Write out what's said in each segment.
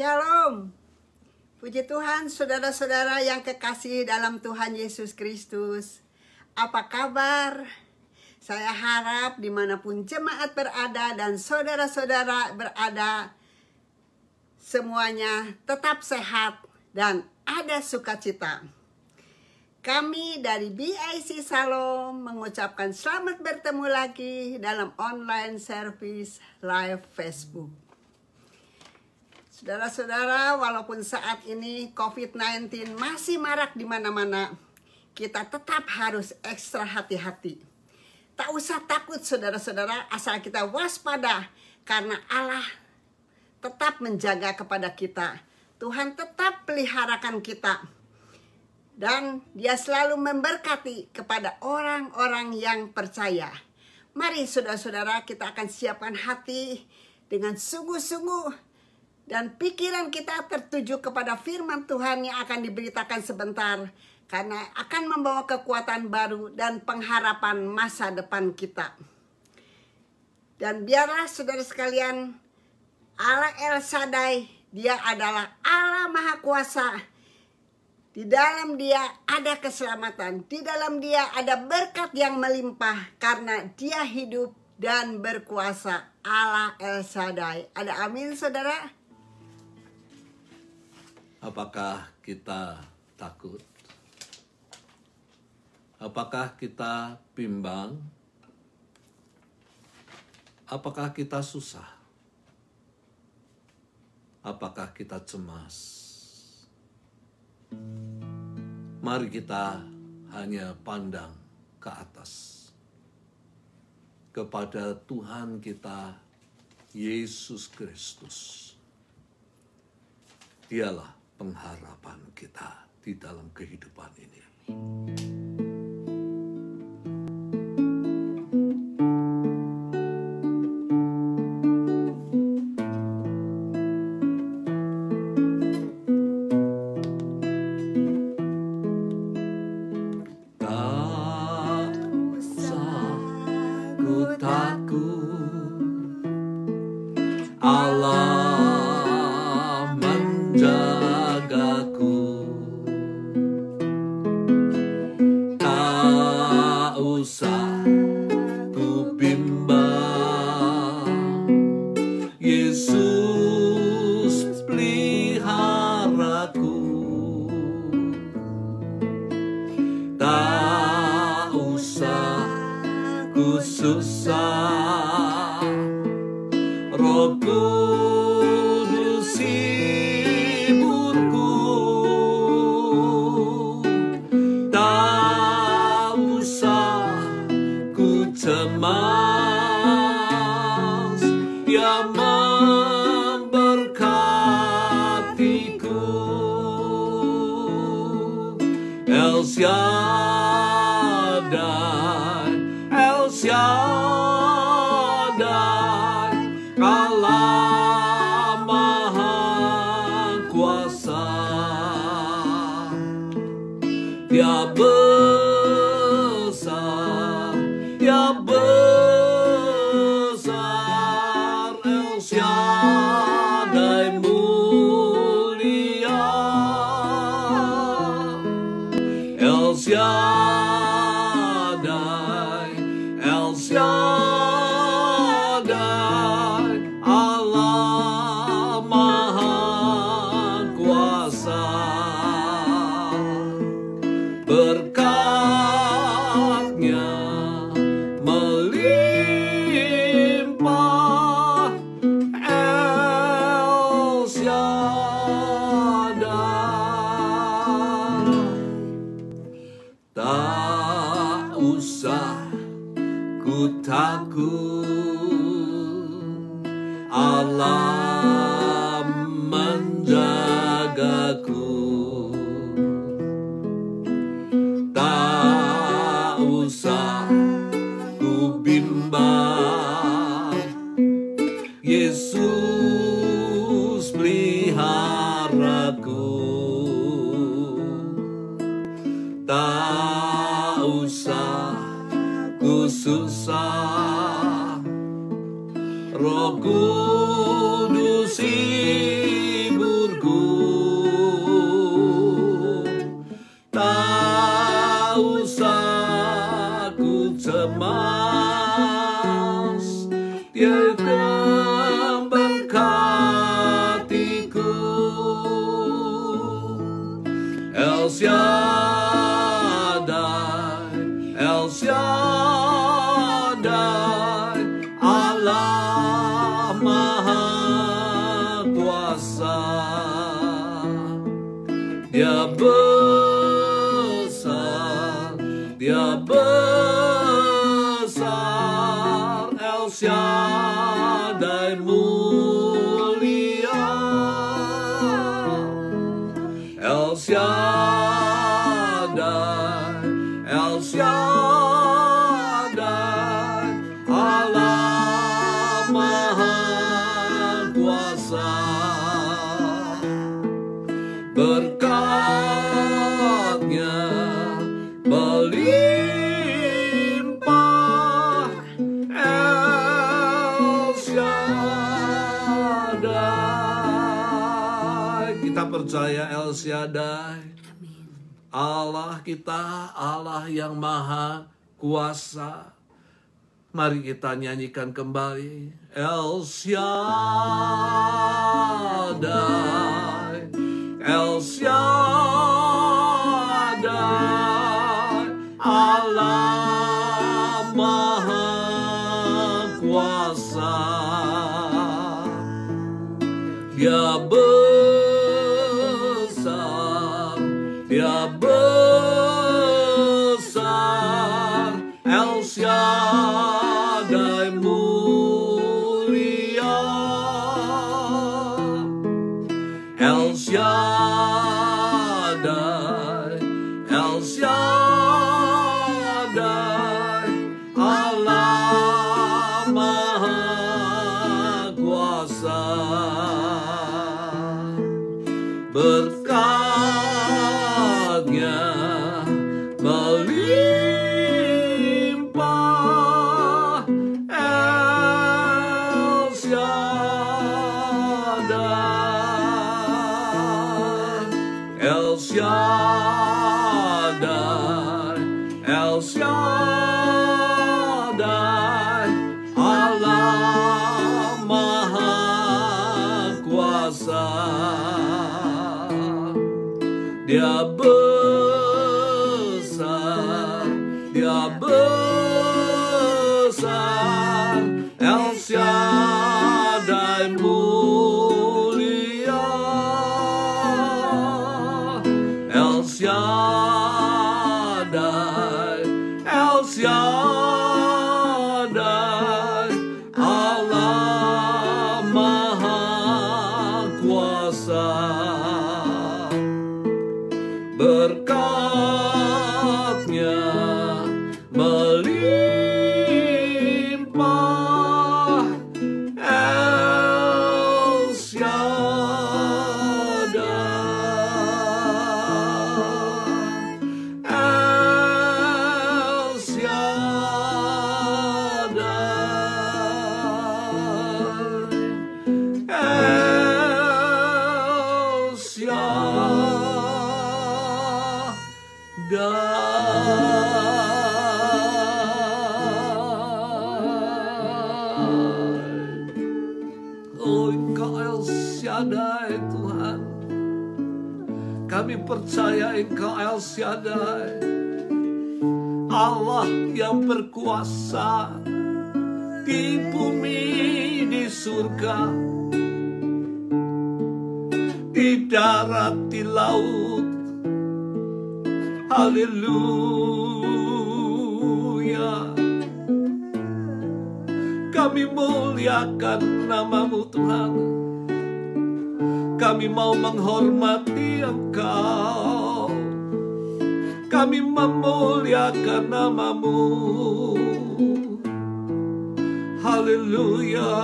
Shalom. Puji Tuhan, saudara-saudara yang kekasih dalam Tuhan Yesus Kristus. Apa kabar? Saya harap dimanapun jemaat berada dan saudara-saudara berada, semuanya tetap sehat dan ada sukacita. Kami dari BIC Salom mengucapkan selamat bertemu lagi dalam online service live Facebook. Saudara-saudara, walaupun saat ini COVID-19 masih marak di mana-mana, kita tetap harus ekstra hati-hati. Tak usah takut saudara-saudara, asal kita waspada karena Allah tetap menjaga kepada kita. Tuhan tetap peliharakan kita. Dan Dia selalu memberkati kepada orang-orang yang percaya. Mari saudara-saudara, kita akan siapkan hati dengan sungguh-sungguh. Dan pikiran kita tertuju kepada firman Tuhan yang akan diberitakan sebentar. Karena akan membawa kekuatan baru dan pengharapan masa depan kita. Dan biarlah saudara sekalian, Allah El Shaddai, Dia adalah Allah Maha Kuasa. Di dalam Dia ada keselamatan. Di dalam Dia ada berkat yang melimpah. Karena Dia hidup dan berkuasa. Allah El Shaddai. Ada amin saudara? Apakah kita takut? Apakah kita bimbang? Apakah kita susah? Apakah kita cemas? Mari kita hanya pandang ke atas, kepada Tuhan kita, Yesus Kristus. Dialah pengharapan kita di dalam kehidupan ini. Tak usah ku takut, Allah menjagaku. Tak usah ku bimbang, Yesus peliharaku. Tak usah ku susah, Roh Kudus hiburku. Tak usah ku cemas, Dia memberkatiku. El Shaddai, El Shaddai, Allah Maha Kuasa. Dia besar, Dia besar, El Shaddai mulia. El Shaddai, El Shaddai, Allah Maha Kuasa. Berkat-Nya melimpah, El Shaddai. Tak usah ku takut, Allah menjagaku. Tak usah ku bimbang, Yesus peliharaku. El Shaddai, El Shaddai, Allah Maha Kuasa. Dia besar, Dia besar, El Shaddai mulia, El Shaddai, El Shaddai, Allah Maha Kuasa. Berkatnya melimpah, El Shaddai. Kita percaya El Shaddai, Allah kita, Allah yang maha kuasa. Mari kita nyanyikan kembali. El Shaddai, El Shaddai, Allah Maha Kuasa. Dia besar, Dia besar, El Shaddai mulia, El Shaddai, El Shaddai, Allah Maha Kuasa. Berkatnya melimpah, El Shaddai, El Shaddai, El Shaddai, Allah Maha Kuasa. Dia besar, Dia besar, El Shaddai mulia, El Shaddai, El Shaddai, Allah Maha Kuasa. Berkatnya melimpah, El Shaddai, El Shaddai, El Shaddai. Oh, Engkau El Shaddai Tuhan. Kami percaya Engkau El Shaddai, Allah yang berkuasa di bumi, di surga, di darat, di laut. Haleluya. Kami muliakan nama-Mu Tuhan. Kami mau menghormati Engkau. Kami memuliakan nama-Mu. Haleluya.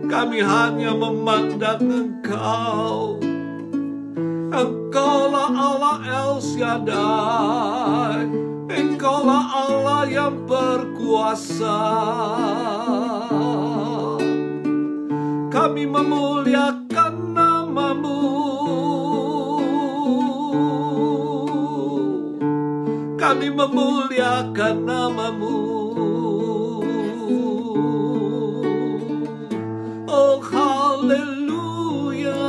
Kami hanya memandang Engkau. Engkaulah Allah El Shaddai, Engkaulah Allah yang berkuasa. Kami memuliakan nama-Mu. Kami memuliakan nama-Mu. Oh haleluya.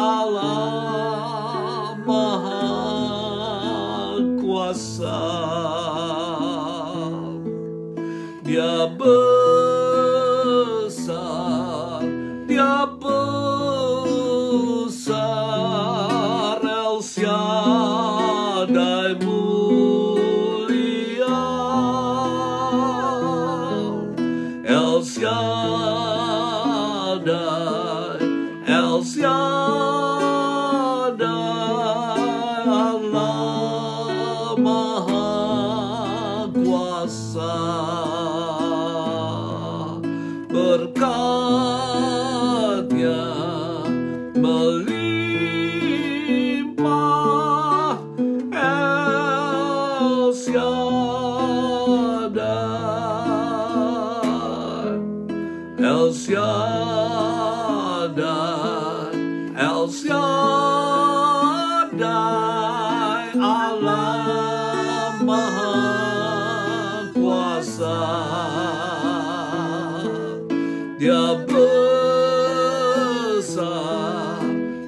Allah Maha Kuasa. Dia besar, Dia besar, El Shaddai mulia, El Shaddai, El Shaddai, Allah Maha Kuasa. Berkat-Nya melimpah, El Shaddai, El Shaddai, El Shaddai, Allah Maha Kuasa. Dia besar,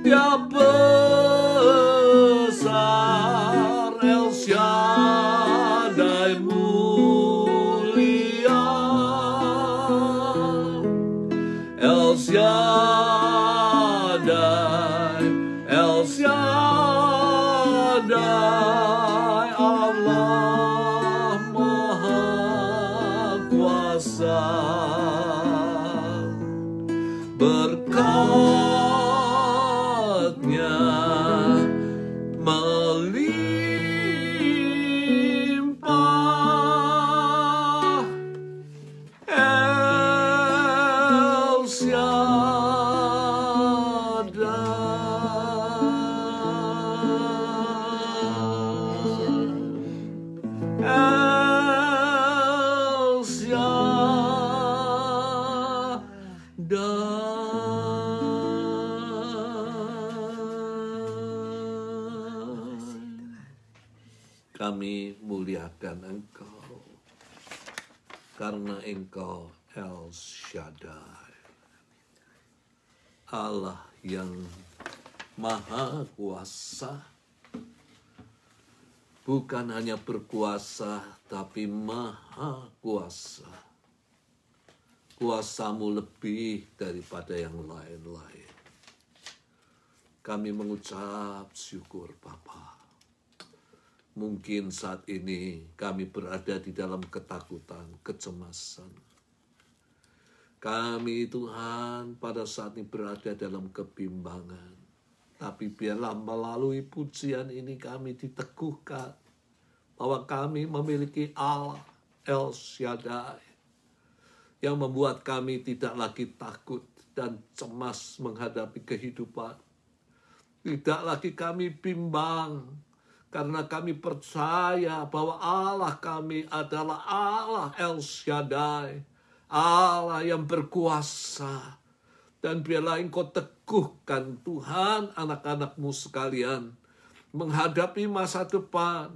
Dia besar, El Shaddai mulia, El Shaddai, El Shaddai, Allah Maha Kuasa. Berkat-Nya melimpah, El Shaddai, El Shaddai. Kami muliakan Engkau, karena Engkau El Shaddai, Allah yang Maha Kuasa. Bukan hanya berkuasa, tapi Maha Kuasa. Kuasa-Mu lebih daripada yang lain-lain. Kami mengucap syukur Bapa. Mungkin saat ini kami berada di dalam ketakutan, kecemasan. Kami Tuhan pada saat ini berada dalam kebimbangan. Tapi biarlah melalui pujian ini kami diteguhkan bahwa kami memiliki Allah El Shaddai yang membuat kami tidak lagi takut dan cemas menghadapi kehidupan. Tidak lagi kami bimbang, karena kami percaya bahwa Allah kami adalah Allah El Shaddai, Allah yang berkuasa. Dan biarlah Engkau teguhkan Tuhan anak-anak-Mu sekalian menghadapi masa depan.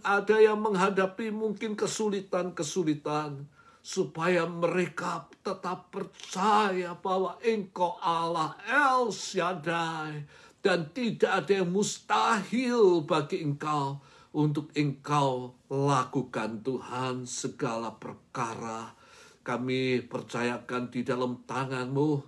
Ada yang menghadapi mungkin kesulitan-kesulitan, supaya mereka tetap percaya bahwa Engkau Allah El Shaddai. Dan tidak ada yang mustahil bagi Engkau untuk Engkau lakukan Tuhan segala perkara. Kami percayakan di dalam tangan-Mu.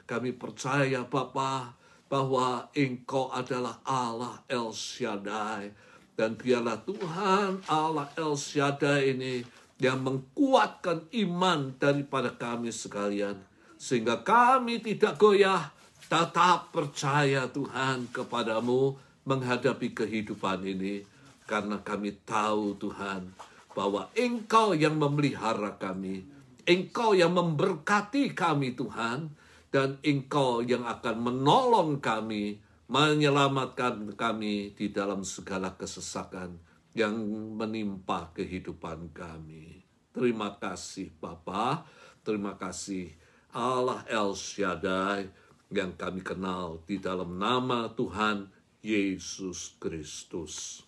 Kami percaya Bapa bahwa Engkau adalah Allah El Shaddai. Dan biarlah Tuhan Allah El Shaddai ini yang mengkuatkan iman daripada kami sekalian. Sehingga kami tidak goyah, tetap percaya Tuhan kepadamu menghadapi kehidupan ini. Karena kami tahu Tuhan bahwa Engkau yang memelihara kami. Engkau yang memberkati kami Tuhan. Dan Engkau yang akan menolong kami, menyelamatkan kami di dalam segala kesesakan yang menimpa kehidupan kami. Terima kasih Bapa, terima kasih Allah El Shaddai yang kami kenal di dalam nama Tuhan Yesus Kristus.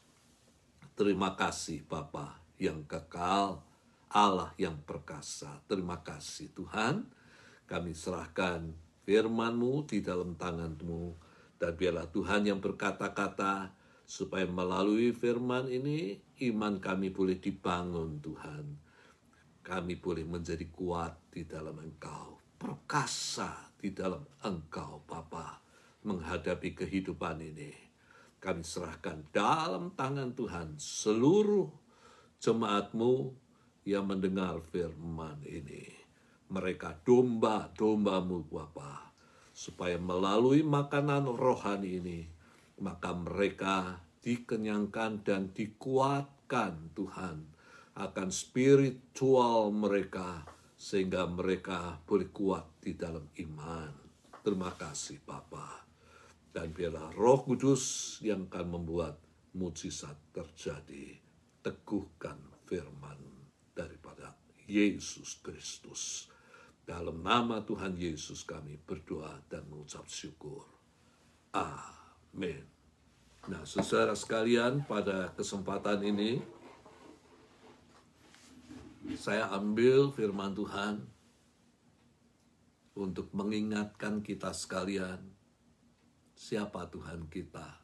Terima kasih Bapa yang kekal, Allah yang perkasa. Terima kasih Tuhan, kami serahkan firman-Mu di dalam tangan-Mu. Dan biarlah Tuhan yang berkata-kata, supaya melalui firman ini, iman kami boleh dibangun Tuhan. Kami boleh menjadi kuat di dalam Engkau, perkasa di dalam Engkau Bapa, menghadapi kehidupan ini. Kami serahkan dalam tangan Tuhan seluruh jemaat-Mu yang mendengar firman ini. Mereka domba-domba-Mu Bapa, supaya melalui makanan rohani ini, maka mereka dikenyangkan dan dikuatkan Tuhan akan spiritual mereka, sehingga mereka boleh kuat di dalam iman. Terima kasih Bapa. Dan biarlah Roh Kudus yang akan membuat mujizat terjadi. Teguhkan firman daripada Yesus Kristus. Dalam nama Tuhan Yesus kami berdoa dan mengucap syukur. Amin. Nah, saudara sekalian, pada kesempatan ini saya ambil firman Tuhan untuk mengingatkan kita sekalian, siapa Tuhan kita.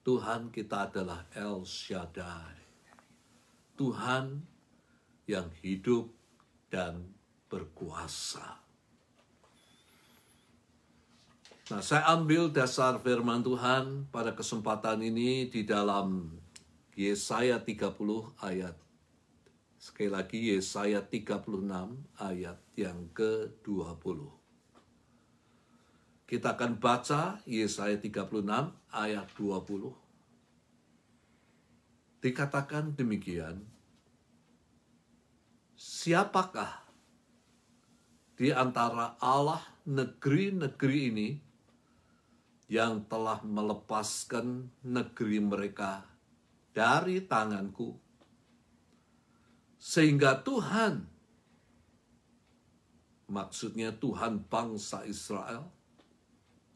Tuhan kita adalah El Shaddai, Tuhan yang hidup dan berkuasa. Nah, saya ambil dasar firman Tuhan pada kesempatan ini di dalam Yesaya 30 ayat. Sekali lagi Yesaya 36 ayat yang ke-20. Kita akan baca Yesaya 36 ayat 20. Dikatakan demikian, siapakah di antara Allah negeri-negeri ini yang telah melepaskan negeri mereka dari tanganku, sehingga Tuhan, maksudnya Tuhan bangsa Israel,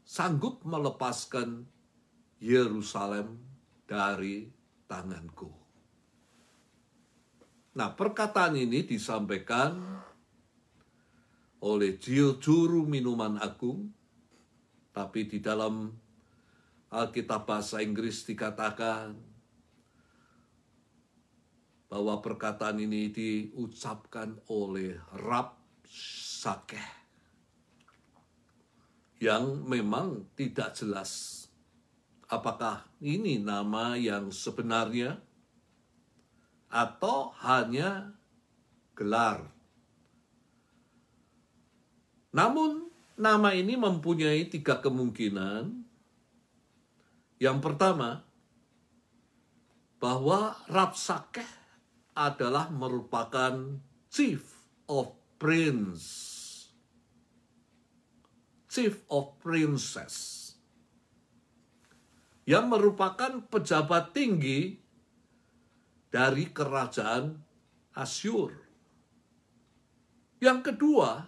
sanggup melepaskan Yerusalem dari tanganku. Nah, perkataan ini disampaikan oleh juru minuman agung, tapi di dalam Alkitab bahasa Inggris dikatakan bahwa perkataan ini diucapkan oleh Rabshakeh, yang memang tidak jelas apakah ini nama yang sebenarnya atau hanya gelar. Namun nama ini mempunyai 3 kemungkinan. Yang pertama, bahwa Rabshakeh adalah merupakan chief of princess, yang merupakan pejabat tinggi dari kerajaan Asyur. Yang kedua,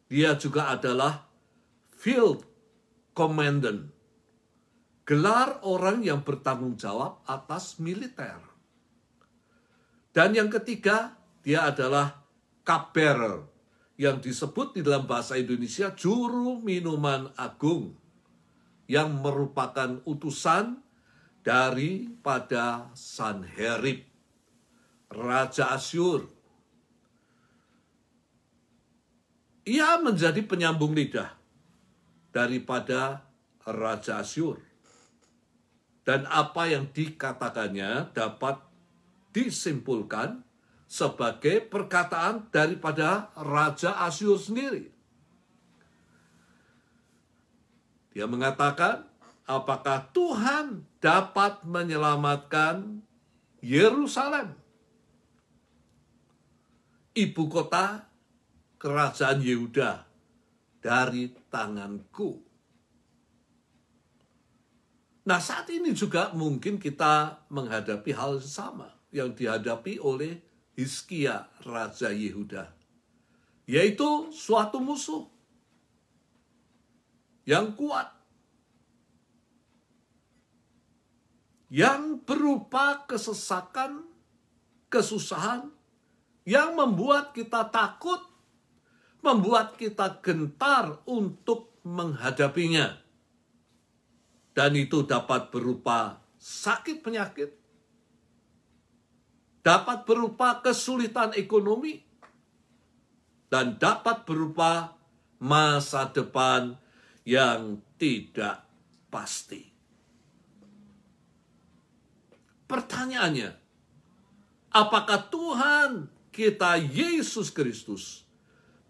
dia juga adalah field commandant, gelar orang yang bertanggung jawab atas militer. Dan yang ketiga, dia adalah cupbearer, yang disebut di dalam bahasa Indonesia juru minuman agung, yang merupakan utusan daripada Sanherib, Raja Asyur. Ia menjadi penyambung lidah daripada Raja Asyur. Dan apa yang dikatakannya dapat disimpulkan sebagai perkataan daripada Raja Asyur sendiri. Dia mengatakan, apakah Tuhan dapat menyelamatkan Yerusalem, ibu kota kerajaan Yehuda, dari tanganku? Nah, saat ini juga mungkin kita menghadapi hal sama yang dihadapi oleh Hizkia, Raja Yehuda, yaitu suatu musuh yang kuat, yang berupa kesesakan, kesusahan, yang membuat kita takut, membuat kita gentar untuk menghadapinya. Dan itu dapat berupa sakit penyakit, dapat berupa kesulitan ekonomi, dan dapat berupa masa depan yang tidak pasti. Pertanyaannya, apakah Tuhan kita Yesus Kristus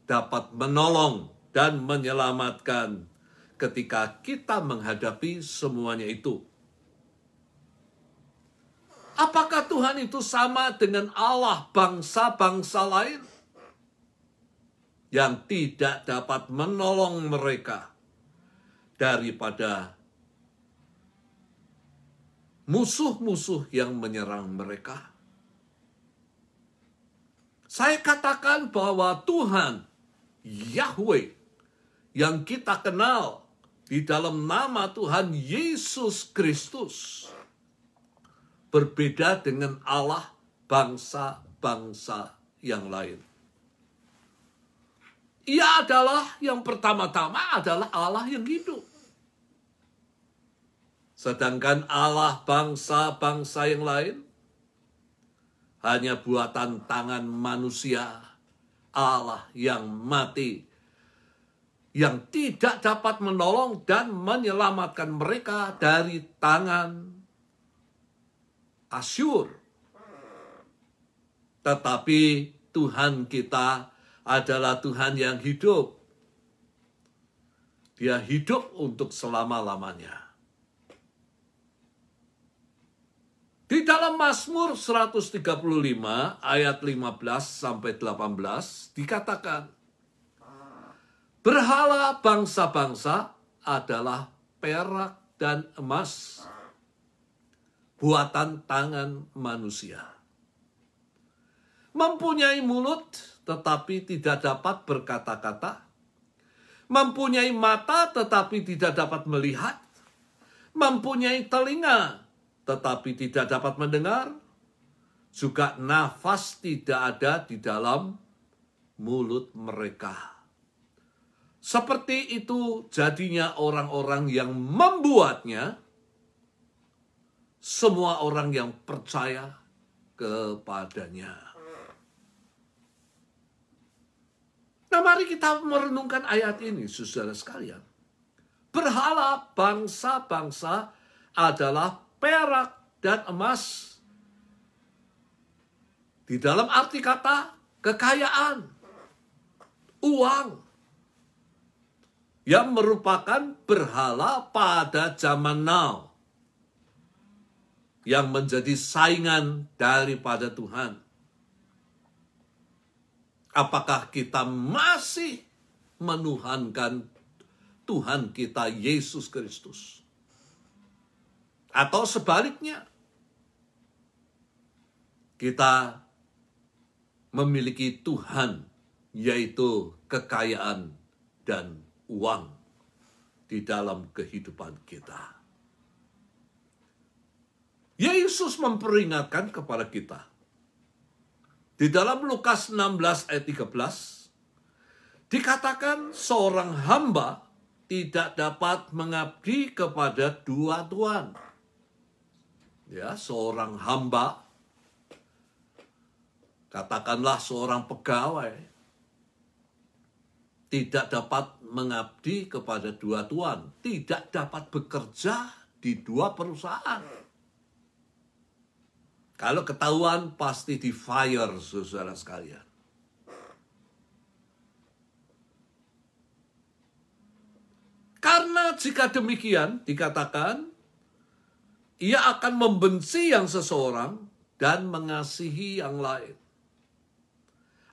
dapat menolong dan menyelamatkan ketika kita menghadapi semuanya itu? Apakah Tuhan itu sama dengan Allah bangsa-bangsa lain yang tidak dapat menolong mereka daripada musuh-musuh yang menyerang mereka? Saya katakan bahwa Tuhan Yahweh yang kita kenal di dalam nama Tuhan Yesus Kristus berbeda dengan Allah bangsa-bangsa yang lain. Ia adalah yang pertama-tama adalah Allah yang hidup. Sedangkan Allah bangsa-bangsa yang lain hanya buatan tangan manusia, Allah yang mati, yang tidak dapat menolong dan menyelamatkan mereka dari tangan Asyur. Tetapi Tuhan kita adalah Tuhan yang hidup. Dia hidup untuk selama-lamanya. Di dalam Mazmur 135 ayat 15 sampai 18 dikatakan, berhala bangsa-bangsa adalah perak dan emas, buatan tangan manusia. Mempunyai mulut tetapi tidak dapat berkata-kata, mempunyai mata tetapi tidak dapat melihat, mempunyai telinga tetapi tidak dapat mendengar, juga nafas tidak ada di dalam mulut mereka. Seperti itu jadinya orang-orang yang membuatnya, semua orang yang percaya kepadanya. Nah, mari kita merenungkan ayat ini, saudara sekalian. Berhala bangsa-bangsa adalah perak dan emas. Di dalam arti kata kekayaan, uang, yang merupakan berhala pada zaman now, yang menjadi saingan daripada Tuhan. Apakah kita masih menuhankan Tuhan kita Yesus Kristus? Atau sebaliknya, kita memiliki Tuhan, yaitu kekayaan dan uang di dalam kehidupan kita. Yesus memperingatkan kepada kita. Di dalam Lukas 16 ayat 13, dikatakan seorang hamba tidak dapat mengabdi kepada dua tuan. Ya, seorang hamba, katakanlah seorang pegawai, tidak dapat mengabdi kepada dua tuan, tidak dapat bekerja di dua perusahaan. Kalau ketahuan pasti di-fire, saudara sekalian. Karena jika demikian dikatakan, ia akan membenci yang seseorang dan mengasihi yang lain.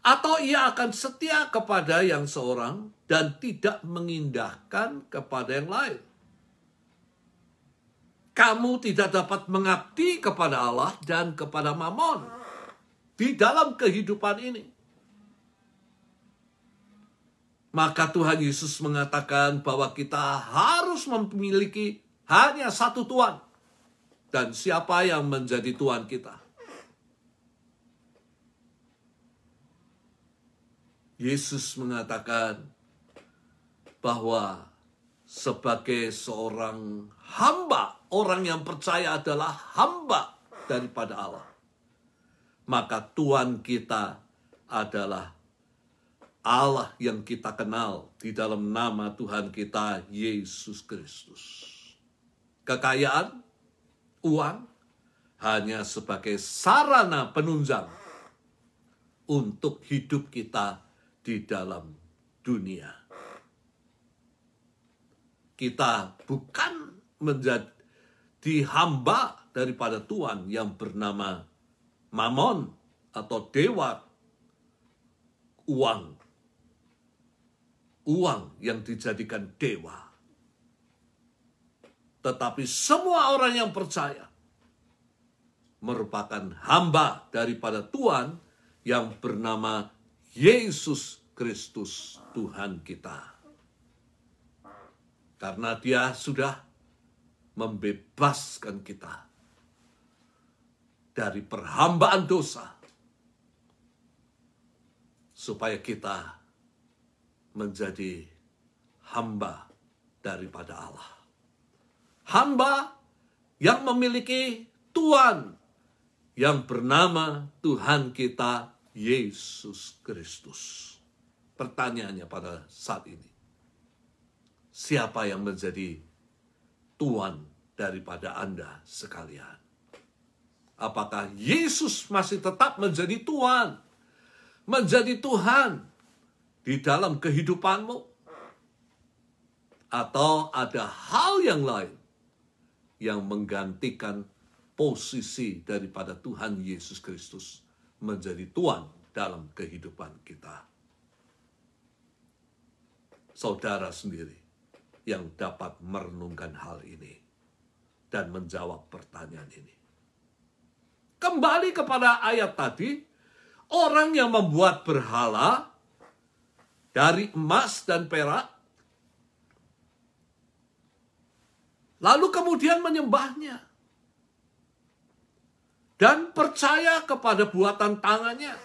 Atau ia akan setia kepada yang seorang dan tidak mengindahkan kepada yang lain. Kamu tidak dapat mengabdi kepada Allah dan kepada Mammon di dalam kehidupan ini. Maka Tuhan Yesus mengatakan bahwa kita harus memiliki hanya satu Tuhan. Dan siapa yang menjadi Tuhan kita? Yesus mengatakan bahwa sebagai seorang hamba, orang yang percaya adalah hamba daripada Allah, maka Tuhan kita adalah Allah yang kita kenal di dalam nama Tuhan kita Yesus Kristus. Kekayaan, uang hanya sebagai sarana penunjang untuk hidup kita di dalam dunia. Kita bukan menjadi hamba daripada Tuhan yang bernama Mamon atau dewa uang. Uang yang dijadikan dewa. Tetapi semua orang yang percaya merupakan hamba daripada Tuhan yang bernama Yesus Kristus Tuhan kita. Karena Dia sudah membebaskan kita dari perhambaan dosa, supaya kita menjadi hamba daripada Allah. Hamba yang memiliki Tuhan yang bernama Tuhan kita Yesus Kristus. Pertanyaannya pada saat ini, siapa yang menjadi Tuhan daripada Anda sekalian? Apakah Yesus masih tetap menjadi Tuhan? Menjadi Tuhan di dalam kehidupanmu? Atau ada hal yang lain yang menggantikan posisi daripada Tuhan Yesus Kristus menjadi Tuhan dalam kehidupan kita? Saudara sendiri yang dapat merenungkan hal ini dan menjawab pertanyaan ini. Kembali kepada ayat tadi, orang yang membuat berhala dari emas dan perak, lalu kemudian menyembahnya dan percaya kepada buatan tangannya,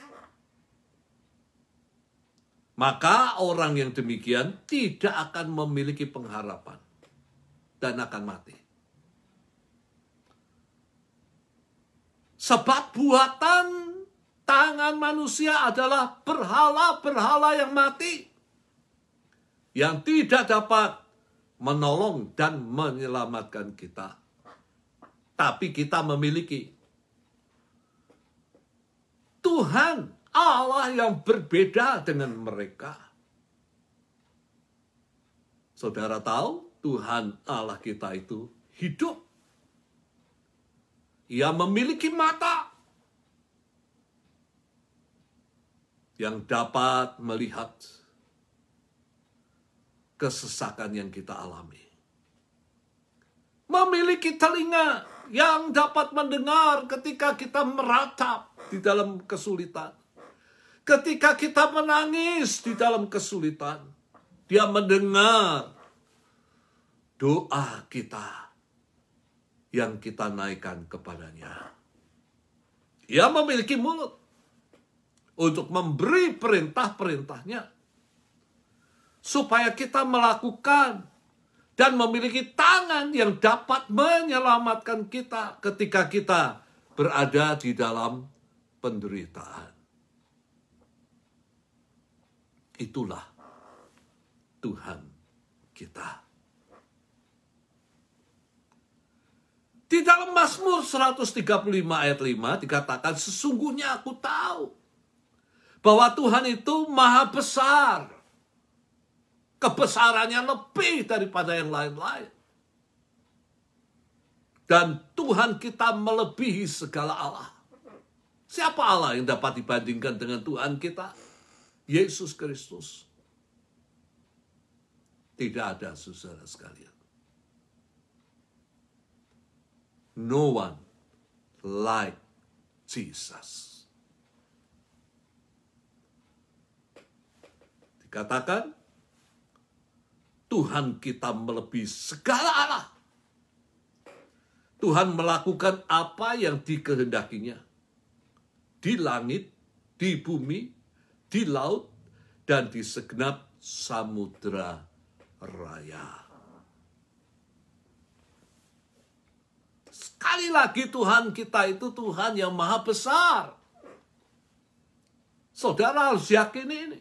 maka orang yang demikian tidak akan memiliki pengharapan dan akan mati. Sebab buatan tangan manusia adalah berhala-berhala yang mati, yang tidak dapat menolong dan menyelamatkan kita. Tapi kita memiliki Tuhan Allah yang berbeda dengan mereka. Saudara tahu, Tuhan Allah kita itu hidup. Ia memiliki mata yang dapat melihat kesesakan yang kita alami. Memiliki telinga yang dapat mendengar ketika kita meratap di dalam kesulitan. Ketika kita menangis di dalam kesulitan, Dia mendengar doa kita yang kita naikkan kepadanya. Ia memiliki mulut untuk memberi perintah-perintahnya, supaya kita melakukan, dan memiliki tangan yang dapat menyelamatkan kita ketika kita berada di dalam penderitaan. Itulah Tuhan kita. Di dalam Mazmur 135 ayat 5 dikatakan, sesungguhnya aku tahu bahwa Tuhan itu maha besar. Kebesarannya lebih daripada yang lain-lain. Dan Tuhan kita melebihi segala Allah. Siapa Allah yang dapat dibandingkan dengan Tuhan kita? Yesus Kristus. Tidak ada, saudara sekalian. No one like Jesus. Dikatakan, Tuhan kita melebihi segala Allah. Tuhan melakukan apa yang dikehendakinya. Di langit, di bumi, di laut, dan di segenap samudra raya. Sekali lagi Tuhan kita itu Tuhan yang maha besar. Saudara harus yakin ini.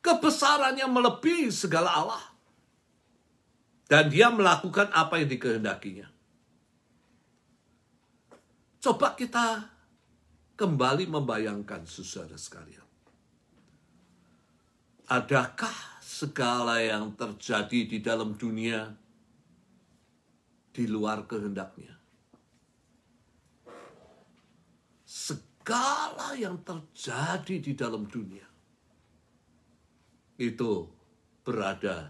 Kebesarannya melebihi segala Allah. Dan dia melakukan apa yang dikehendakinya. Coba kita kembali membayangkan saudara sekalian. Adakah segala yang terjadi di dalam dunia di luar kehendaknya? Segala yang terjadi di dalam dunia itu berada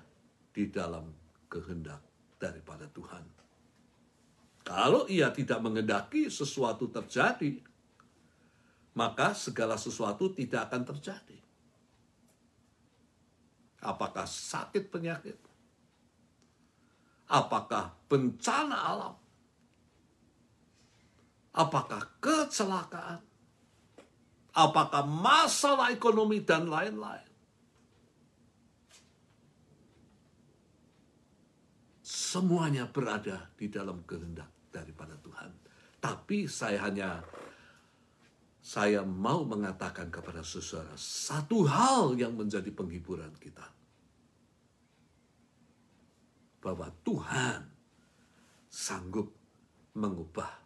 di dalam kehendak daripada Tuhan. Kalau ia tidak menghendaki sesuatu terjadi, maka segala sesuatu tidak akan terjadi. Apakah sakit penyakit? Apakah bencana alam? Apakah kecelakaan? Apakah masalah ekonomi dan lain-lain? Semuanya berada di dalam kehendak daripada Tuhan. Tapi saya mau mengatakan kepada saudara satu hal yang menjadi penghiburan kita. Bahwa Tuhan sanggup mengubah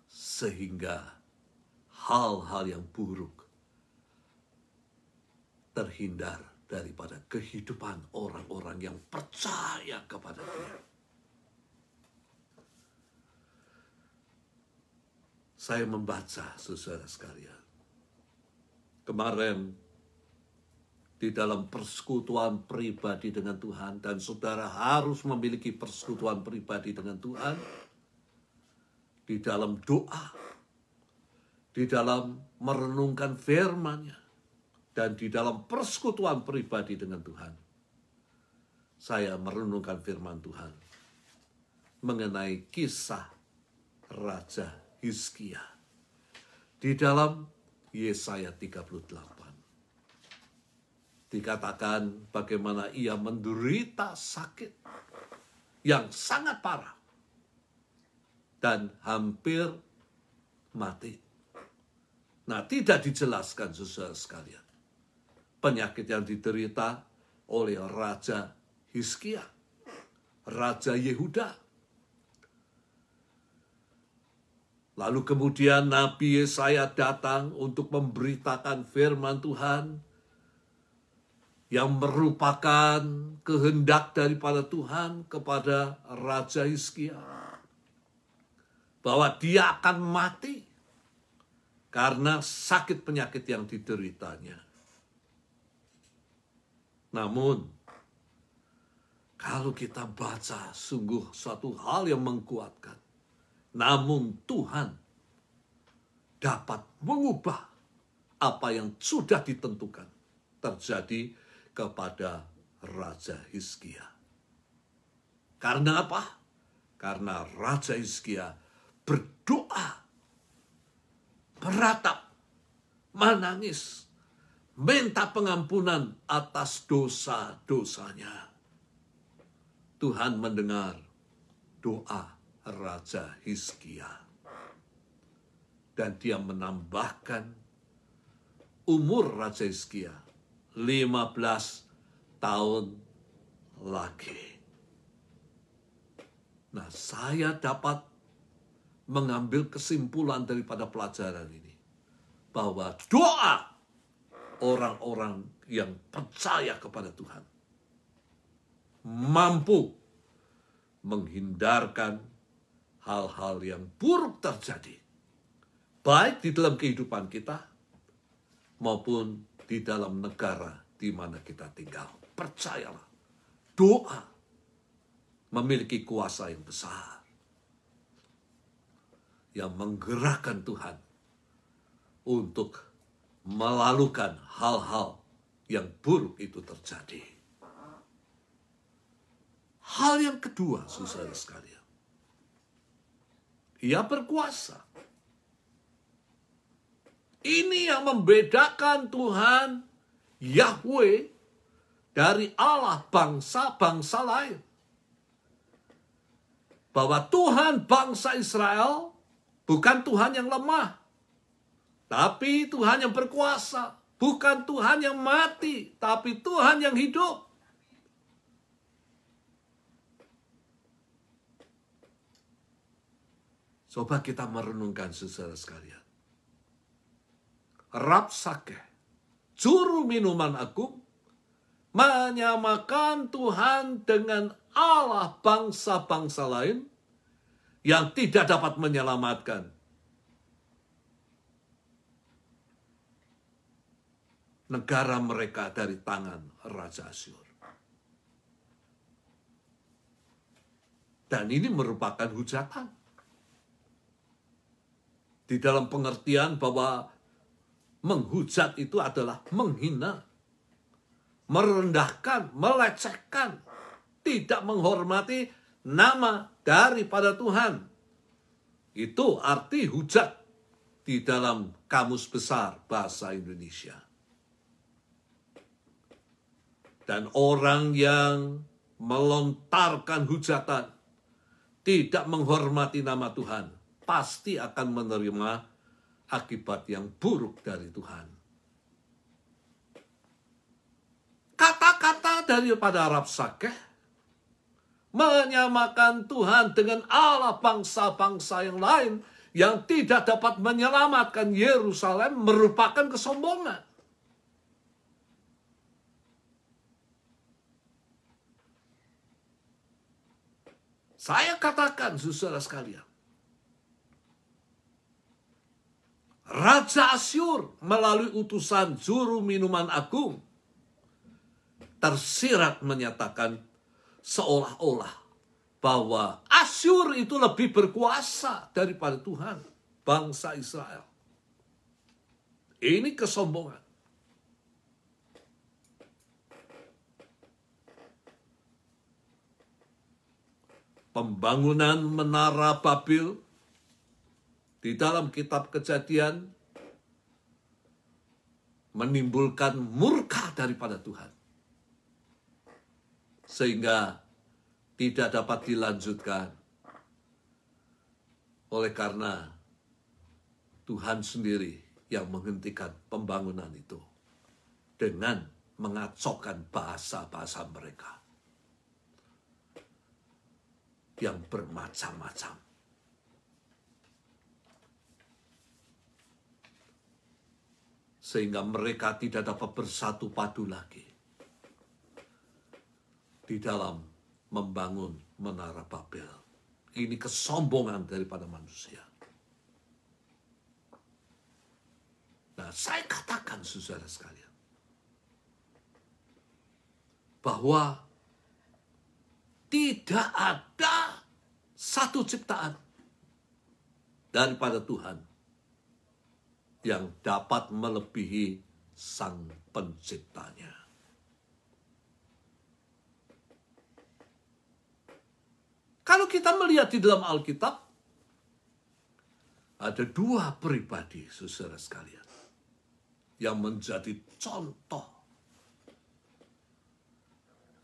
sehingga hal-hal yang buruk terhindar daripada kehidupan orang-orang yang percaya kepada Dia. Saya membaca, saudara sekalian. Kemarin, di dalam persekutuan pribadi dengan Tuhan, dan saudara harus memiliki persekutuan pribadi dengan Tuhan, di dalam doa, di dalam merenungkan firman-Nya, dan di dalam persekutuan pribadi dengan Tuhan, saya merenungkan firman Tuhan mengenai kisah Raja Hizkia di dalam Yesaya 38. Dikatakan bagaimana ia menderita sakit yang sangat parah dan hampir mati. Nah, tidak dijelaskan saudara sekalian penyakit yang diderita oleh Raja Hizkia, Raja Yehuda. Lalu kemudian Nabi Yesaya datang untuk memberitakan firman Tuhan yang merupakan kehendak daripada Tuhan kepada Raja Hizkia. Bahwa dia akan mati karena sakit penyakit yang dideritanya. Namun, kalau kita baca sungguh suatu hal yang mengkuatkan. Namun Tuhan dapat mengubah apa yang sudah ditentukan terjadi kepada Raja Hizkia. Karena apa? Karena Raja Hizkia berdoa, meratap, menangis, minta pengampunan atas dosa-dosanya. Tuhan mendengar doa Raja Hizkia. Dan dia menambahkan umur Raja Hizkia 15 tahun lagi. Nah, saya dapat mengambil kesimpulan daripada pelajaran ini. Bahwa doa orang-orang yang percaya kepada Tuhan mampu menghindarkan hal-hal yang buruk terjadi, baik di dalam kehidupan kita maupun di dalam negara di mana kita tinggal. Percayalah, doa memiliki kuasa yang besar yang menggerakkan Tuhan untuk melalukan hal-hal yang buruk itu terjadi. Hal yang kedua, saudara sekalian, ia berkuasa. Ini yang membedakan Tuhan Yahweh dari Allah bangsa-bangsa lain. Bahwa Tuhan bangsa Israel bukan Tuhan yang lemah, tapi Tuhan yang berkuasa. Bukan Tuhan yang mati, tapi Tuhan yang hidup. Coba kita merenungkan saudara sekalian. Rabsakeh, juru minuman agung, menyamakan Tuhan dengan Allah bangsa-bangsa lain yang tidak dapat menyelamatkan negara mereka dari tangan Raja Asyur. Dan ini merupakan hujatan. Di dalam pengertian bahwa menghujat itu adalah menghina, merendahkan, melecehkan, tidak menghormati nama daripada Tuhan. Itu arti hujat di dalam Kamus Besar Bahasa Indonesia. Dan orang yang melontarkan hujatan, tidak menghormati nama Tuhan, pasti akan menerima akibat yang buruk dari Tuhan. Kata-kata daripada Rabsakeh menyamakan Tuhan dengan Allah bangsa-bangsa yang lain yang tidak dapat menyelamatkan Yerusalem merupakan kesombongan. Saya katakan, saudara sekalian, Raja Asyur melalui utusan juru minuman agung tersirat menyatakan seolah-olah bahwa Asyur itu lebih berkuasa daripada Tuhan, bangsa Israel. Ini kesombongan. Pembangunan Menara Babel di dalam kitab Kejadian menimbulkan murka daripada Tuhan. Sehingga tidak dapat dilanjutkan. Oleh karena Tuhan sendiri yang menghentikan pembangunan itu dengan mengacaukan bahasa-bahasa mereka yang bermacam-macam. Sehingga mereka tidak dapat bersatu padu lagi di dalam membangun Menara Babel. Ini kesombongan daripada manusia. Nah, saya katakan saudara sekalian, bahwa tidak ada satu ciptaan daripada Tuhan yang dapat melebihi Sang Penciptanya. Kalau kita melihat di dalam Alkitab, ada dua pribadi, saudara sekalian, yang menjadi contoh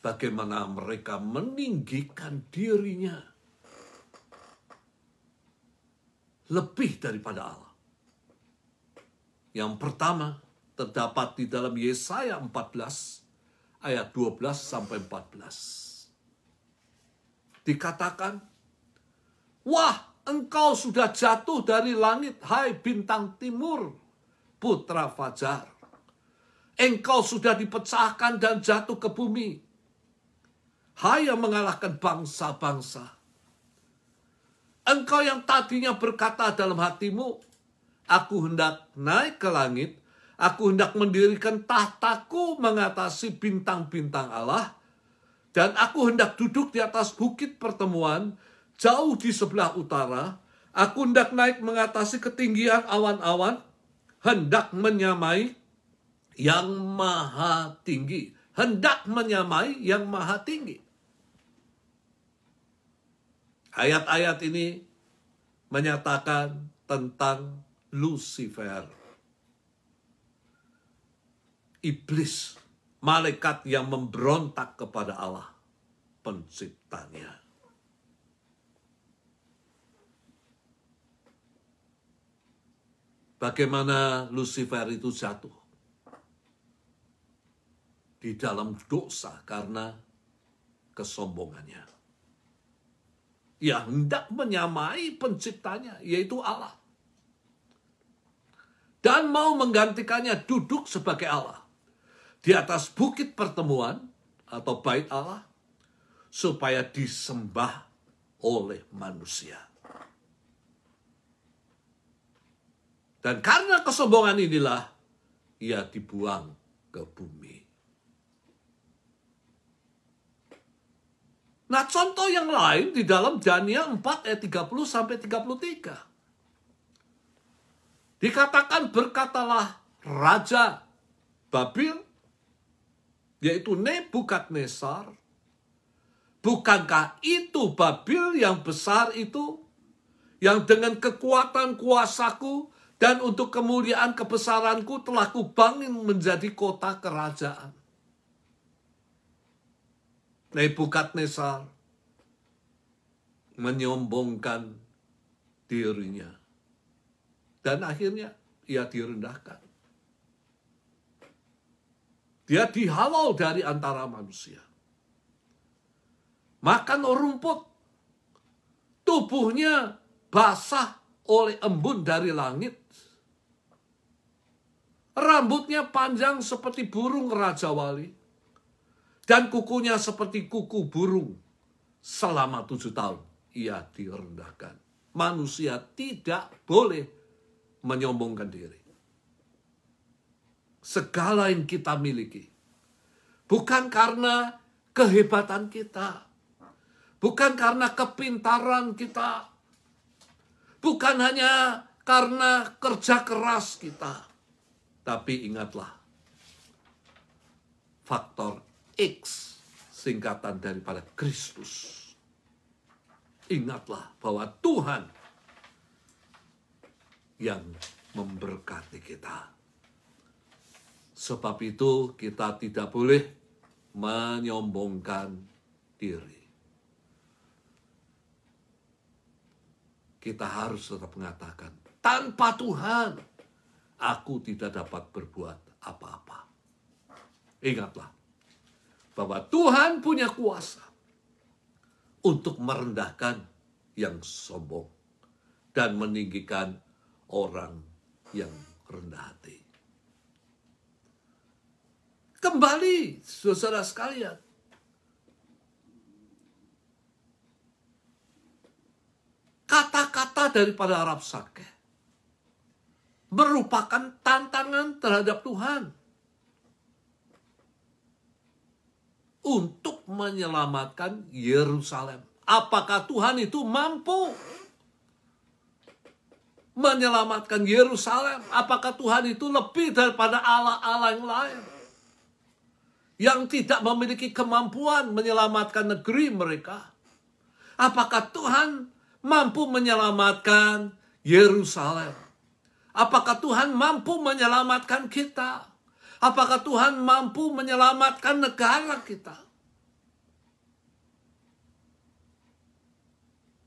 bagaimana mereka meninggikan dirinya lebih daripada Allah. Yang pertama terdapat di dalam Yesaya 14 ayat 12 sampai 14. Dikatakan, "Wah, engkau sudah jatuh dari langit, hai bintang timur, putra fajar. Engkau sudah dipecahkan dan jatuh ke bumi. Hai yang mengalahkan bangsa-bangsa. Engkau yang tadinya berkata dalam hatimu, aku hendak naik ke langit, aku hendak mendirikan tahtaku mengatasi bintang-bintang Allah, dan aku hendak duduk di atas bukit pertemuan, jauh di sebelah utara, aku hendak naik mengatasi ketinggian awan-awan, hendak menyamai yang maha tinggi. Hendak menyamai yang maha tinggi." Ayat-ayat ini menyatakan tentang Lucifer, iblis, malaikat yang memberontak kepada Allah penciptanya. Bagaimana Lucifer itu jatuh di dalam dosa karena kesombongannya. Ia hendak menyamai penciptanya, yaitu Allah. Dan mau menggantikannya duduk sebagai Allah di atas bukit pertemuan atau bait Allah, supaya disembah oleh manusia. Dan karena kesombongan inilah, ia dibuang ke bumi. Nah, contoh yang lain di dalam Daniel 4 ayat 30-33. Dikatakan, berkatalah Raja Babil, yaitu Nebukadnezar, bukankah itu Babil yang besar itu, yang dengan kekuatan kuasaku dan untuk kemuliaan kebesaranku telah kubangun menjadi kota kerajaan. Nebukadnezar menyombongkan dirinya. Dan akhirnya ia direndahkan. Dia dihalau dari antara manusia. Makan rumput. Tubuhnya basah oleh embun dari langit. Rambutnya panjang seperti burung Raja Wali. Dan kukunya seperti kuku burung. Selama 7 tahun ia direndahkan. Manusia tidak boleh menyombongkan diri. Segala yang kita miliki. Bukan karena kehebatan kita. Bukan karena kepintaran kita. Bukan hanya karena kerja keras kita. Tapi ingatlah, faktor X, singkatan daripada Kristus. Ingatlah bahwa Tuhan yang memberkati kita. Sebab itu kita tidak boleh menyombongkan diri. Kita harus tetap mengatakan, tanpa Tuhan, aku tidak dapat berbuat apa-apa. Ingatlah, bahwa Tuhan punya kuasa untuk merendahkan yang sombong dan meninggikan orang yang rendah hati. Kembali, saudara sekalian. Kata-kata daripada Rabshakeh merupakan tantangan terhadap Tuhan untuk menyelamatkan Yerusalem. Apakah Tuhan itu mampu menyelamatkan Yerusalem? Apakah Tuhan itu lebih daripada Allah-Allah yang lain yang tidak memiliki kemampuan menyelamatkan negeri mereka? Apakah Tuhan mampu menyelamatkan Yerusalem? Apakah Tuhan mampu menyelamatkan kita? Apakah Tuhan mampu menyelamatkan negara kita?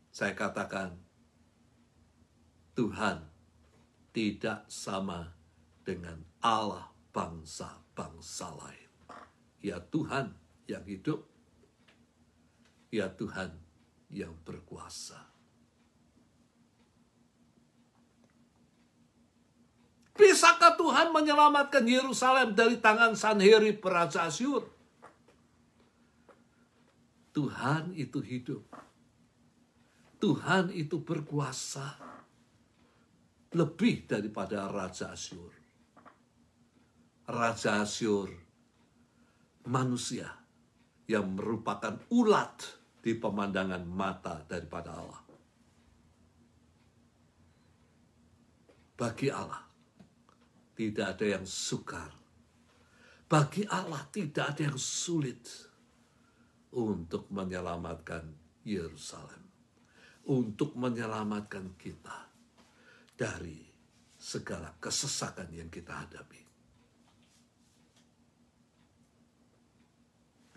Saya katakan, Tuhan tidak sama dengan Allah bangsa-bangsa lain. Ya Tuhan yang hidup, ya Tuhan yang berkuasa. Bisakah Tuhan menyelamatkan Yerusalem dari tangan Sanherib Raja Asyur? Tuhan itu hidup. Tuhan itu berkuasa. Lebih daripada Raja Asyur. Raja Asyur manusia yang merupakan ulat di pemandangan mata daripada Allah. Bagi Allah tidak ada yang sukar. Bagi Allah tidak ada yang sulit untuk menyelamatkan Yerusalem. Untuk menyelamatkan kita dari segala kesesakan yang kita hadapi.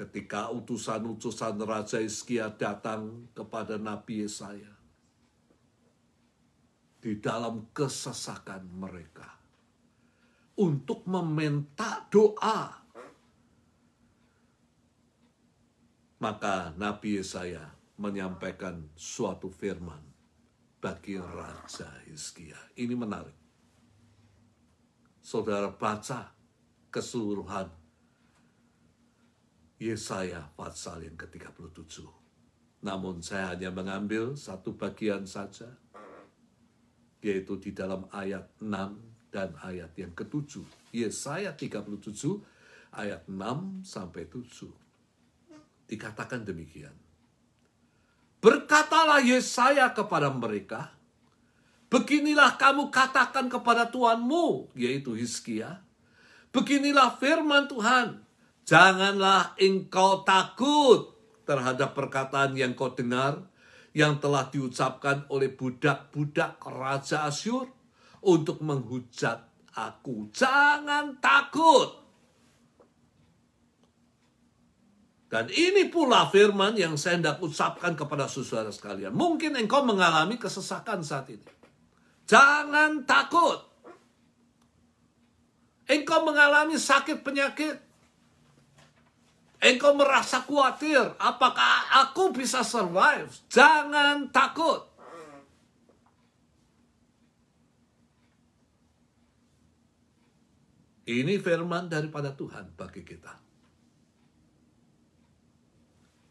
ketika utusan-utusan Raja Hizkia datang kepada Nabi Yesaya di dalam kesesakan mereka untuk meminta doa. Maka Nabi Yesaya menyampaikan suatu firman bagi Raja Hizkia. Ini menarik. Saudara baca keseluruhan Yesaya pasal yang ke-37. Namun saya hanya mengambil satu bagian saja, yaitu di dalam ayat 6 dan ayat yang ke-7. Yesaya 37 ayat 6 sampai 7. Dikatakan demikian. Berkatalah Yesaya kepada mereka, beginilah kamu katakan kepada Tuhanmu, yaitu Hizkia. Beginilah firman Tuhan, janganlah engkau takut terhadap perkataan yang kau dengar, yang telah diucapkan oleh budak-budak Raja Asyur untuk menghujat aku. Jangan takut. Dan ini pula firman yang saya hendak ucapkan kepada saudara sekalian. Mungkin engkau mengalami kesesakan saat ini. Jangan takut. Engkau mengalami sakit penyakit. Engkau merasa khawatir. Apakah aku bisa survive? Jangan takut. Ini firman daripada Tuhan bagi kita.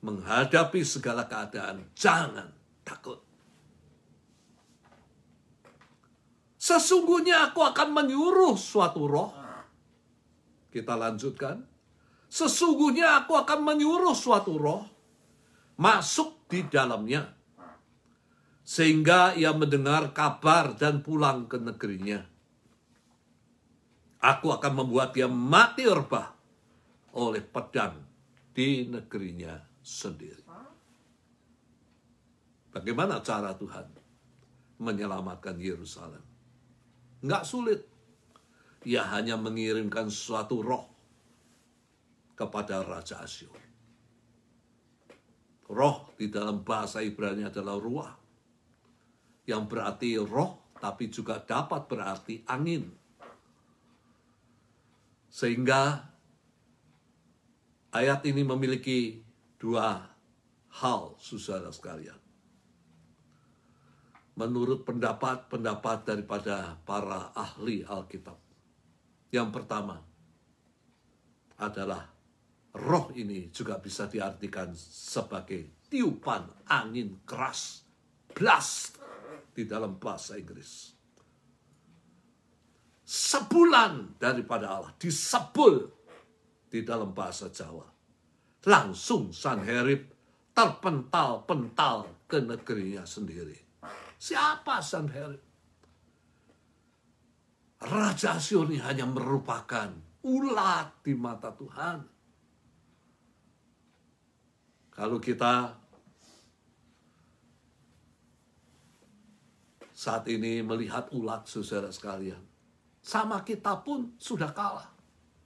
Menghadapi segala keadaan, jangan takut. Sesungguhnya aku akan menyuruh suatu roh. Kita lanjutkan. Sesungguhnya aku akan menyuruh suatu roh masuk di dalamnya, sehingga ia mendengar kabar dan pulang ke negerinya. Aku akan membuat dia mati rebah oleh pedang di negerinya sendiri. Bagaimana cara Tuhan menyelamatkan Yerusalem? Enggak sulit. Ia hanya mengirimkan suatu roh kepada Raja Asyur. Roh di dalam bahasa Ibrani adalah ruah, yang berarti roh, tapi juga dapat berarti angin. Sehingga ayat ini memiliki dua hal, saudara sekalian. Menurut pendapat daripada para ahli Alkitab. Yang pertama adalah roh ini juga bisa diartikan sebagai tiupan angin keras. Blast di dalam bahasa Inggris. Sebulan daripada Allah. Disebul di dalam bahasa Jawa. Langsung Sanherib terpental-pental ke negerinya sendiri. Siapa Sanherib? Raja Asyur ini hanya merupakan ulat di mata Tuhan. Kalau kita saat ini melihat ulat, saudara sekalian, sama kita pun sudah kalah.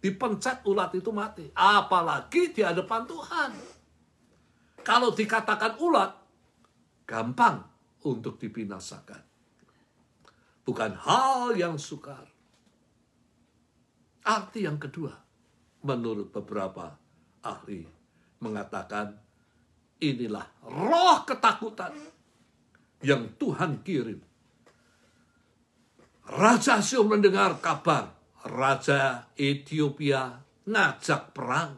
Dipencet ulat itu mati. Apalagi di hadapan Tuhan. Kalau dikatakan ulat, gampang untuk dibinasakan. Bukan hal yang sukar. Arti yang kedua, menurut beberapa ahli, mengatakan inilah roh ketakutan yang Tuhan kirim. Raja Asyur mendengar kabar Raja Ethiopia ngajak perang.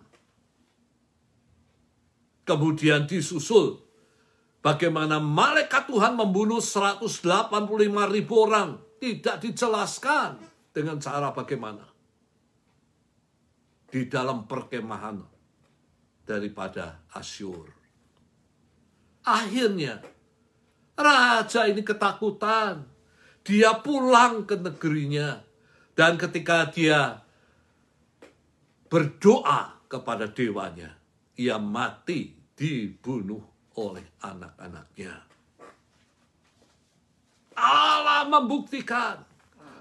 Kemudian disusul bagaimana malaikat Tuhan membunuh 185.000 orang. Tidak dijelaskan dengan cara bagaimana. Di dalam perkemahan daripada Asyur. Akhirnya, raja ini ketakutan. Dia pulang ke negerinya. Dan ketika dia berdoa kepada dewanya, ia mati dibunuh oleh anak-anaknya. Allah membuktikan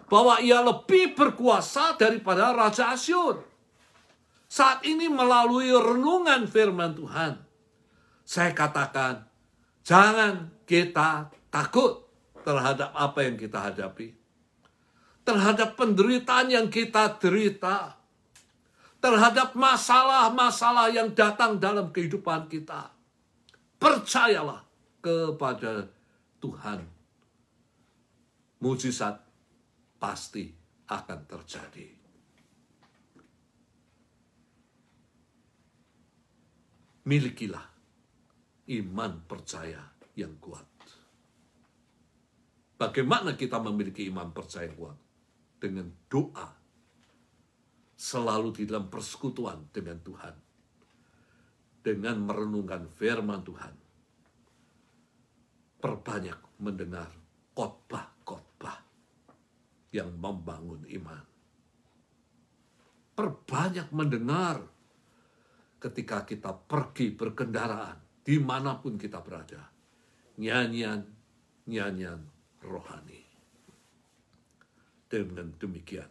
bahwa ia lebih berkuasa daripada Raja Asyur. Saat ini melalui renungan firman Tuhan, saya katakan, jangan kita takut terhadap apa yang kita hadapi. Terhadap penderitaan yang kita derita. Terhadap masalah-masalah yang datang dalam kehidupan kita. Percayalah kepada Tuhan. Mujizat pasti akan terjadi. Milikilah iman percaya yang kuat. Bagaimana kita memiliki iman percaya yang kuat? Dengan doa. Selalu di dalam persekutuan dengan Tuhan. Dengan merenungkan firman Tuhan. Perbanyak mendengar khotbah-khotbah yang membangun iman. Perbanyak mendengar ketika kita pergi berkendaraan, dimanapun kita berada. Nyanyian rohani. Dengan demikian,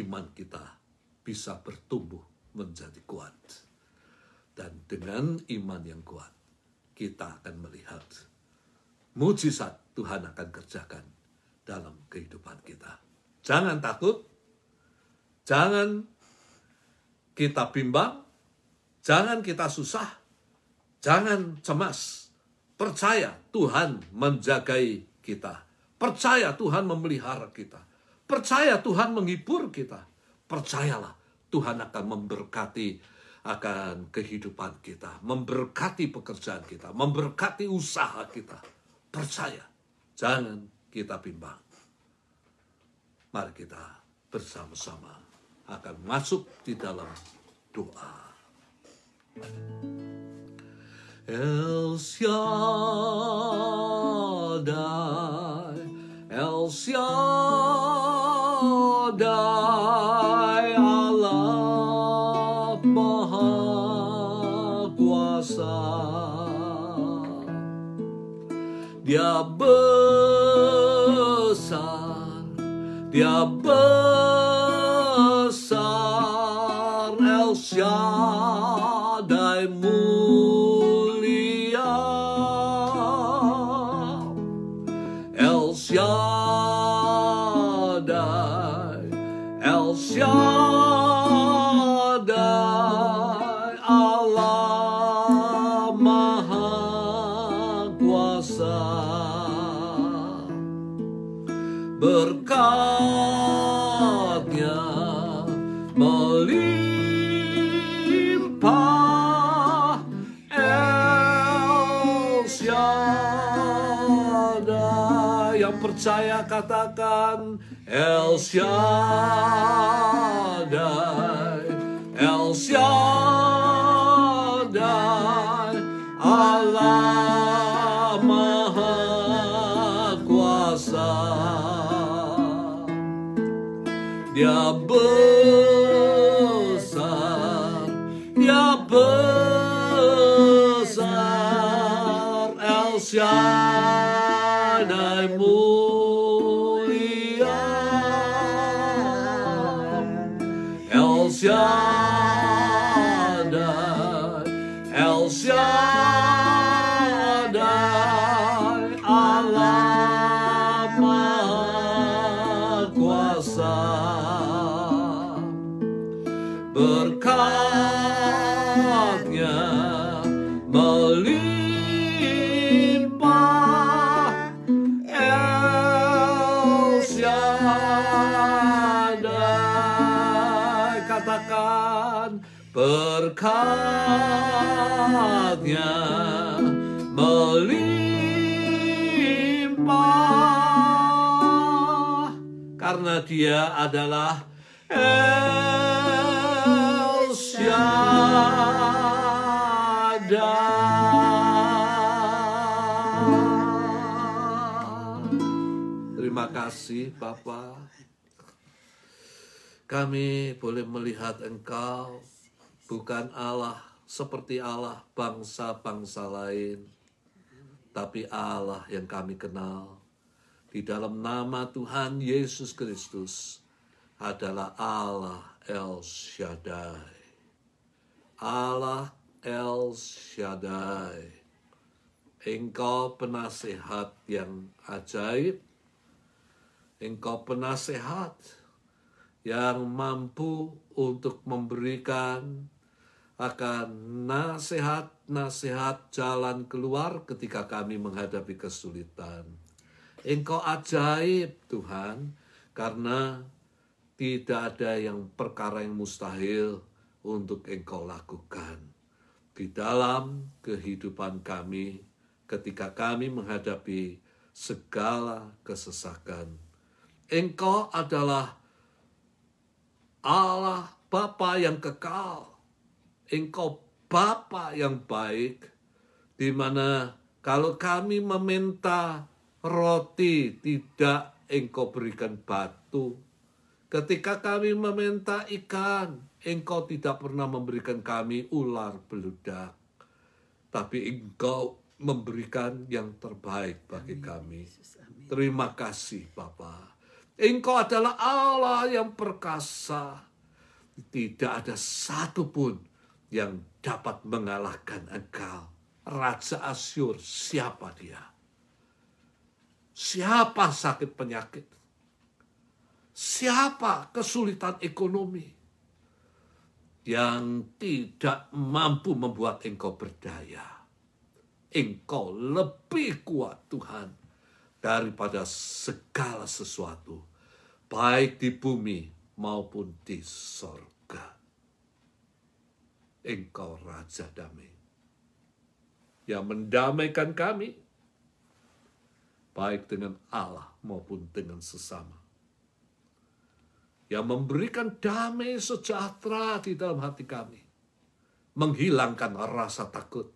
iman kita bisa bertumbuh menjadi kuat. Dan dengan iman yang kuat, kita akan melihat mujizat Tuhan akan kerjakan dalam kehidupan kita. Jangan takut, jangan kita bimbang, jangan kita susah, jangan cemas. Percaya Tuhan menjagai kita. Percaya Tuhan memelihara kita. Percaya Tuhan menghibur kita. Percayalah Tuhan akan memberkati akan kehidupan kita. Memberkati pekerjaan kita. Memberkati usaha kita. Percaya. Jangan kita bimbang. Mari kita bersama-sama akan masuk di dalam doa. El Shaddai, El Shaddai, Allah Maha Kuasa. Dia besar, Dia besar, El Shaddai mulia, El Shaddai, El Shaddai, Allah Maha Kuasa. Berkatnya melimpah, El Shaddai. Yang percaya katakan El Shaddai, El Shaddai, Allah Maha Kuasa. Dia besar, Dia besar, El Shaddai mulia, El Shaddai, El Shaddai, Allah Maha Kuasa. Berkatnya melimpah, El Shaddai. Katakan berkatnya melimpah, karena Dia adalah El Shaddai. Terima kasih Bapa. Kami boleh melihat Engkau bukan Allah seperti Allah bangsa-bangsa lain, tapi Allah yang kami kenal di dalam nama Tuhan Yesus Kristus adalah Allah El Shaddai. Allah El Shaddai, Engkau penasehat yang ajaib, Engkau penasehat yang mampu untuk memberikan akan nasihat-nasihat jalan keluar ketika kami menghadapi kesulitan. Engkau ajaib Tuhan, karena tidak ada perkara yang mustahil untuk Engkau lakukan di dalam kehidupan kami ketika kami menghadapi segala kesesakan. Engkau adalah Allah Bapa yang kekal. Engkau Bapa yang baik, di mana kalau kami meminta roti, tidak Engkau berikan batu. Ketika kami meminta ikan, Engkau tidak pernah memberikan kami ular beludak. Tapi Engkau memberikan yang terbaik bagi kami. Terima kasih Bapa. Engkau adalah Allah yang perkasa. Tidak ada satupun yang dapat mengalahkan Engkau. Raja Asyur, siapa dia? Siapa sakit penyakit? Siapa kesulitan ekonomi yang tidak mampu membuat Engkau berdaya? Engkau lebih kuat Tuhan daripada segala sesuatu, baik di bumi maupun di sorga. Engkau Raja Damai yang mendamaikan kami, baik dengan Allah maupun dengan sesama. Yang memberikan damai sejahtera di dalam hati kami. Menghilangkan rasa takut,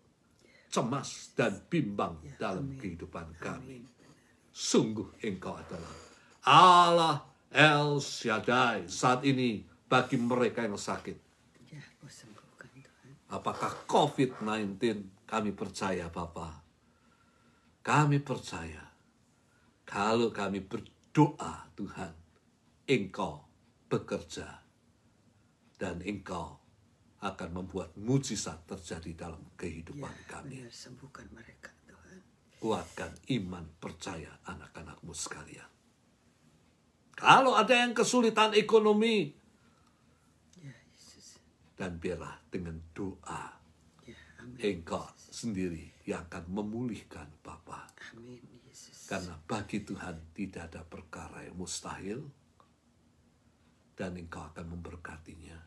cemas, dan bimbang dalam kehidupan kami. Sungguh Engkau adalah Allah El Shaddai saat ini bagi mereka yang sakit. Apakah COVID-19? Kami percaya Bapa. Kami percaya kalau kami berdoa Tuhan, Engkau bekerja dan Engkau akan membuat mujizat terjadi dalam kehidupan kami. Sembuhkan mereka Tuhan. Kuatkan iman percaya anak-anakmu sekalian. Kalau ada yang kesulitan ekonomi, dan biarlah dengan doa, Engkau sendiri yang akan memulihkan Bapa. Amin, Yesus. Karena bagi Tuhan tidak ada perkara yang mustahil, dan Engkau akan memberkatinya.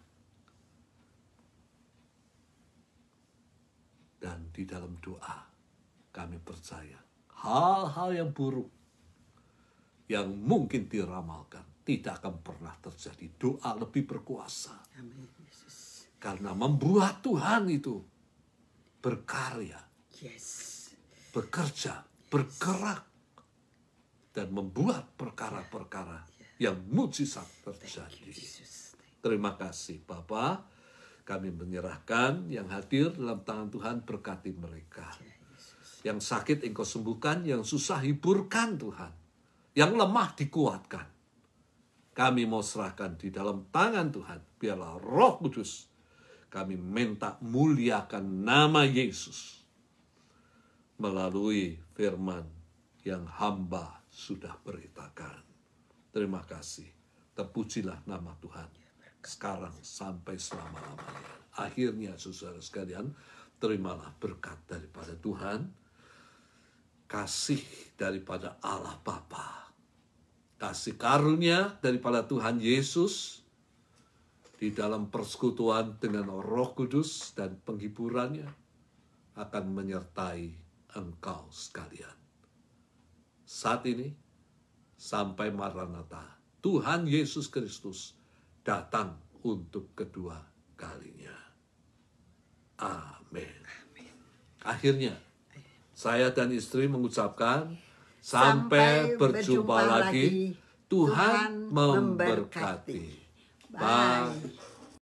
Dan di dalam doa, kami percaya hal-hal yang buruk yang mungkin diramalkan tidak akan pernah terjadi. Doa lebih berkuasa. Amin, Yesus. Karena membuat Tuhan itu berkarya, bekerja, bergerak, dan membuat perkara-perkara yang mujizat terjadi. Terima kasih Bapa. Kami menyerahkan yang hadir dalam tangan Tuhan, berkati mereka. Yang sakit Engkau sembuhkan, yang susah hiburkan Tuhan. Yang lemah dikuatkan. Kami mau serahkan di dalam tangan Tuhan. Biarlah Roh Kudus, kami minta muliakan nama Yesus melalui firman yang hamba sudah beritakan. Terima kasih. Terpujilah nama Tuhan sekarang sampai selama-lamanya. Akhirnya saudara sekalian, terimalah berkat daripada Tuhan, kasih daripada Allah Bapa, kasih karunia daripada Tuhan Yesus di dalam persekutuan dengan Roh Kudus dan penghiburannya akan menyertai engkau sekalian. Saat ini sampai Maranatha, Tuhan Yesus Kristus datang untuk kedua kalinya. Amin. Akhirnya saya dan istri mengucapkan sampai berjumpa lagi. Tuhan memberkati. Bye.